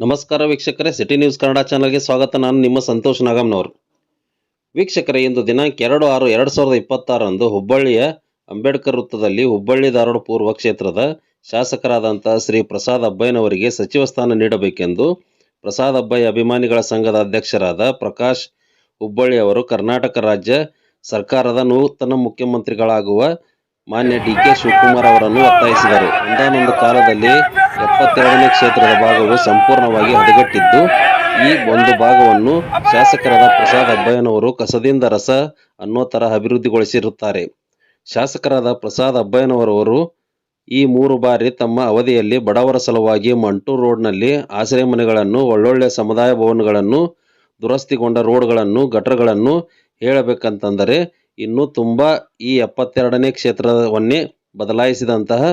ನಮಸ್ಕಾರ ವೀಕ್ಷಕರೇ, city news Kannada ಚಾನಲ್ಗೆ ಸ್ವಾಗತ. ನಾನು ನಿಮ್ಮ ಸಂತೋಷ್ ನಾಗಮ್ನವರು. ವೀಕ್ಷಕರೇ, ಇಂದು ದಿನಾಂಕ 2/6/2026 ಹುಬ್ಬಳ್ಳಿಯ ಅಂಬೇಡ್ಕರ್ ವೃತ್ತದಲ್ಲಿ ಹುಬ್ಬಳ್ಳಿ ಧಾರವಾಡ ಪೂರ್ವ ಕ್ಷೇತ್ರದ ಶಾಸಕರಾದಂಥ ಶ್ರೀ ಪ್ರಸಾದ್ ಅಬ್ಬಯ್ಯನವರಿಗೆ ಸಚಿವ ಸ್ಥಾನ ನೀಡಬೇಕೆಂದು ಪ್ರಸಾದ್ ಅಬ್ಬಯ್ಯ ಅಭಿಮಾನಿಗಳ ಸಂಘದ ಅಧ್ಯಕ್ಷರಾದ ಪ್ರಕಾಶ್ ಹುಬ್ಬಳ್ಳಿ ಅವರು ಕರ್ನಾಟಕ ರಾಜ್ಯ ಸರ್ಕಾರದ ನೂತನ ಮುಖ್ಯಮಂತ್ರಿಗಳಾಗುವ ಮಾನ್ಯ ಡಿ.ಕೆ. ಶಿವಕುಮಾರ್ ಅವರನ್ನು ಒತ್ತಾಯಿಸಿದರು. ಒಂದಾನೊಂದು ಕಾಲದಲ್ಲಿ 72ನೇ ಕ್ಷೇತ್ರದ ಭಾಗವು ಸಂಪೂರ್ಣವಾಗಿ ಹದಗೆಟ್ಟಿದ್ದು, ಈ ಒಂದು ಭಾಗವನ್ನು ಶಾಸಕರಾದ ಪ್ರಸಾದ್ ಅಬ್ಬಯ್ಯನವರು ಕಸದಿಂದ ರಸ ಅನ್ನೋ ತರ ಅಭಿವೃದ್ಧಿಗೊಳಿಸಿರುತ್ತಾರೆ. ಶಾಸಕರಾದ ಪ್ರಸಾದ್ ಅಬ್ಬಯ್ಯನವರು ಈ 3 ಬಾರಿ ತಮ್ಮ ಅವಧಿಯಲ್ಲಿ ಬಡವರ ಸಲುವಾಗಿ ಮಂಟೂರ್ ರೋಡ್ನಲ್ಲಿ ಆಶ್ರಯ ಮನೆಗಳನ್ನು, ಒಳ್ಳೊಳ್ಳೆ ಸಮುದಾಯ ಭವನಗಳನ್ನು, ದುರಸ್ತಿಗೊಂಡ ರೋಡ್ಗಳನ್ನು, ಗಟರ್ಗಳನ್ನು ಹೇಳಬೇಕಂತಂದರೆ ಇನ್ನೂ ತುಂಬಾ ಈ 72ನೇ ಕ್ಷೇತ್ರವನ್ನೇ ಬದಲಾಯಿಸಿದಂತಹ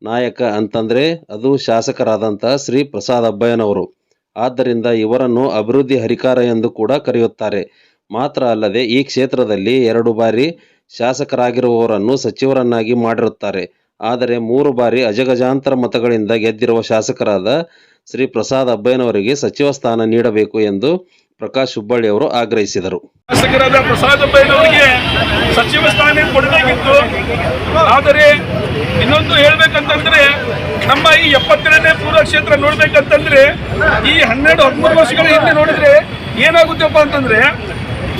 ನಾಯಕ ಅಂತಂದರೆ ಅದು ಶಾಸಕರಾದಂತಹ ಶ್ರೀ ಪ್ರಸಾದ್ ಅಬ್ಬಯ್ಯನವರು. ಆದ್ದರಿಂದ ಇವರನ್ನು ಅಭಿವೃದ್ಧಿ ಹರಿಕಾರ ಎಂದು ಕೂಡ ಕರೆಯುತ್ತಾರೆ. ಮಾತ್ರ ಅಲ್ಲದೆ ಈ ಕ್ಷೇತ್ರದಲ್ಲಿ 2 ಬಾರಿ ಶಾಸಕರಾಗಿರುವವರನ್ನು ಸಚಿವರನ್ನಾಗಿ ಮಾಡಿರುತ್ತಾರೆ. ಆದರೆ 3 ಬಾರಿ ಅಜಗಜಾಂತರ ಮತಗಳಿಂದ ಗೆದ್ದಿರುವ ಶಾಸಕರಾದ ಶ್ರೀ ಪ್ರಸಾದ್ ಅಬ್ಬಯ್ಯನವರಿಗೆ ಸಚಿವ ಸ್ಥಾನ ನೀಡಬೇಕು ಎಂದು ಪ್ರಕಾಶ್ ಹುಬ್ಬಳ್ಳಿ ಅವರು ಆಗ್ರಹಿಸಿದರು. ಶಾಸಕರಾದ ಪ್ರಸಾದ್ ಅಬ್ಬಯ್ಯನವರಿಗೆ ಸಚಿವ ಸ್ಥಾನ ಕೊಡಬೇಕಿತ್ತು. ಆದರೆ ಇನ್ನೊಂದು ಹೇಳ್ಬೇಕಂತಂದ್ರೆ, ನಮ್ಮ ಈ 72ನೇ ಪೂರ್ವ ಕ್ಷೇತ್ರ ನೋಡ್ಬೇಕಂತಂದ್ರೆ ಈ 12-13 ವರ್ಷಗಳ ಹಿಂದೆ ನೋಡಿದ್ರೆ ಏನಾಗುತ್ತಪ್ಪ ಅಂತಂದ್ರೆ,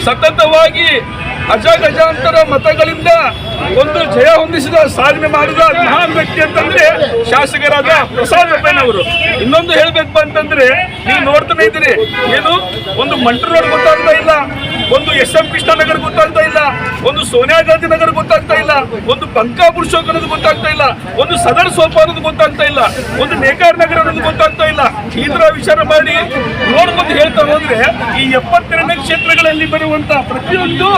ಸತತವಾಗಿ ಅಜಗಜಾಂತರ ಮತಗಳಿಂದ ಒಂದು ಜಯ ಹೊಂದಿಸಿದ ಸಾಧನೆ ಮಾಡಿದ ಮಹಾನ್ ವ್ಯಕ್ತಿ ಅಂತಂದ್ರೆ ಶಾಸಕರಾದ ಪ್ರಸಾದ್ ಅಬ್ಬಯ್ಯನವರು. ಇನ್ನೊಂದು ಹೇಳ್ಬೇಕು ಅಂತಂದ್ರೆ, ನೀವು ನೋಡ್ತಾನೆ ಇದ್ದೀರಿ, ಏನು ಒಂದು ಮಂಟ್ರ ರೋಡ್ ಗೊತ್ತಾಗ್ತಾ ಇಲ್ಲ, ಒಂದು SM ಕೃಷ್ಣನಗರ್ ಗೊತ್ತಾಗ್ತಾ ಇಲ್ಲ, ಒಂದು ಸೋನಿಯಾ ಗಾಂಧಿ ನಗರ್ ಗೊತ್ತಾಗ್ತಾ ಇಲ್ಲ, ಒಂದು ಬಂಕಾಪುರ ಚೌಕ್ ಅನ್ನೋದು ಗೊತ್ತಾಗ್ತಾ ಇಲ್ಲ, ಒಂದು ಸದರ್ ಸೋಪ ಅನ್ನೋದು ಗೊತ್ತಾಗ್ತಾ ಇಲ್ಲ, ಒಂದು ನೇಕಾರ್ ನಗರ ಅನ್ನೋದು ಗೊತ್ತಾಗ್ತಾ ಇಲ್ಲ. ಈ ತರ ವಿಚಾರ ಮಾಡಿ ನೋಡ್ಕೊಂಡು ಹೇಳ್ತಾ ಹೋದ್ರೆ ಈ 72ನೇ ಕ್ಷೇತ್ರಗಳಲ್ಲಿ ಬರುವಂತ ಪ್ರತಿಯೊಂದು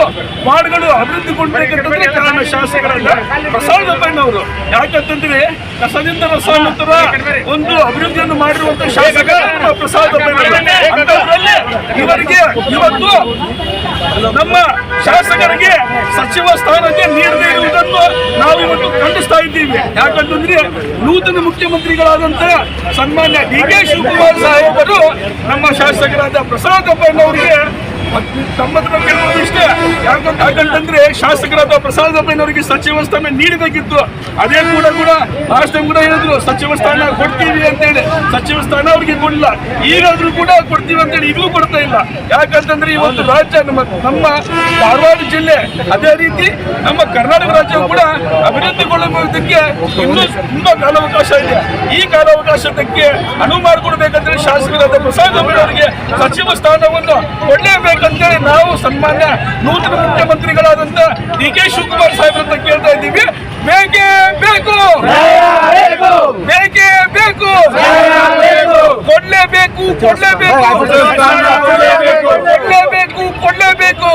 ವಾರ್ಡ್ಗಳು ಅಭಿವೃದ್ಧಿಗೊಳ್ಬೇಕಂತಂದ್ರೆ ಕಾರಣ ಶಾಸಕರಾದ ಪ್ರಸಾದ್ ಅಬ್ಬಯ್ಯನವರು. ಯಾಕಂತಂದ್ರೆ ಕಸದಿಂದ ರಸ ನಂತರ ಒಂದು ಅಭಿವೃದ್ಧಿಯನ್ನು ಮಾಡಿರುವಂತ ಶಾಸಕ ಪ್ರಸಾದ್ ಅಬ್ಬಯ್ಯನವರು. ಇವರಿಗೆ ಇವತ್ತು ನಮ್ಮ ಶಾಸಕರಿಗೆ ಸಚಿವ ಸ್ಥಾನಕ್ಕೆ ನೀಡದೇ ಇರುವುದನ್ನು ನಾವು ಇವತ್ತು ಖಂಡಿಸ್ತಾ ಇದ್ದೀವಿ. ಯಾಕಂತಂದ್ರೆ ನೂತನ ಮುಖ್ಯಮಂತ್ರಿಗಳಾದಂತ ಸನ್ಮಾನ್ಯ ಡಿ.ಕೆ. ಶಿವಕುಮಾರ್ ಸಾಹೇಬರು ನಮ್ಮ ಶಾಸಕರಾದ ಪ್ರಸಾದ್ ಅಬ್ಬಯ್ಯನವರಿಗೆ ತಮ್ಮದನ್ನು ಕೇಳುವುದು ಇಷ್ಟೇ. ಯಾಕಂತಂದ್ರೆ ಶಾಸಕರಾದ ಪ್ರಸಾದ್ ಅಬ್ಬಯ್ಯನವರಿಗೆ ಸಚಿವ ಸ್ಥಾನ ನೀಡಬೇಕಿತ್ತು. ಅದೇ ಕೂಡ ಲಾಸ್ಟ್ ಟೈಮ್ ಕೂಡ ಹೇಳಿದ್ರು ಸಚಿವ ಸ್ಥಾನ ಕೊಡ್ತೀವಿ ಅಂತೇಳಿ. ಸಚಿವ ಸ್ಥಾನ ಅವ್ರಿಗೆ ಕೊಡಲಿಲ್ಲ. ಈಗಾದ್ರೂ ಕೂಡ ಕೊಡ್ತೀವಿ ಅಂತೇಳಿ ಈಗಲೂ ಕೊಡ್ತಾ ಇಲ್ಲ. ಯಾಕಂತಂದ್ರೆ ಇವತ್ತು ರಾಜ್ಯ ನಮ್ಮ ಧಾರವಾಡ ಜಿಲ್ಲೆ, ಅದೇ ರೀತಿ ನಮ್ಮ ಕರ್ನಾಟಕ ರಾಜ್ಯ ಕೂಡ ಅಭಿವೃದ್ಧಿಗೊಳ್ಳುವುದಕ್ಕೆ ಇನ್ನೂ ತುಂಬಾ ಕಾಲಾವಕಾಶ ಇದೆ. ಈ ಕಾಲಾವಕಾಶಕ್ಕೆ ಅನುವು ಮಾಡಿಕೊಡ್ಬೇಕಂದ್ರೆ ಶಾಸಕರಾದ ಪ್ರಸಾದ್ ಅಬ್ಬಯ್ಯನವರಿಗೆ ಸಚಿವ ಸ್ಥಾನವನ್ನು ಕೊಡಲೇಬೇಕಂತೇಳಿ ನಾವು ಸನ್ಮಾನ್ಯ ನೂತನ ಮುಖ್ಯಮಂತ್ರಿಗಳಾದಂತ ಡಿ.ಕೆ. ಶಿವಕುಮಾರ್ ಸಾಹೇಬ್ರಂತ ಕೇಳ್ತಾ ಇದ್ದೀವಿ. ಬೇಕೇ ಬೇಕು, ಬೇಕೇ ಬೇಕು, ಕೊಡ್ಲೇಬೇಕು, ಕೊಡ್ಲೇಬೇಕು, ಕೊಡ್ಲೇಬೇಕು, ಕೊಡ್ಲೇಬೇಕು.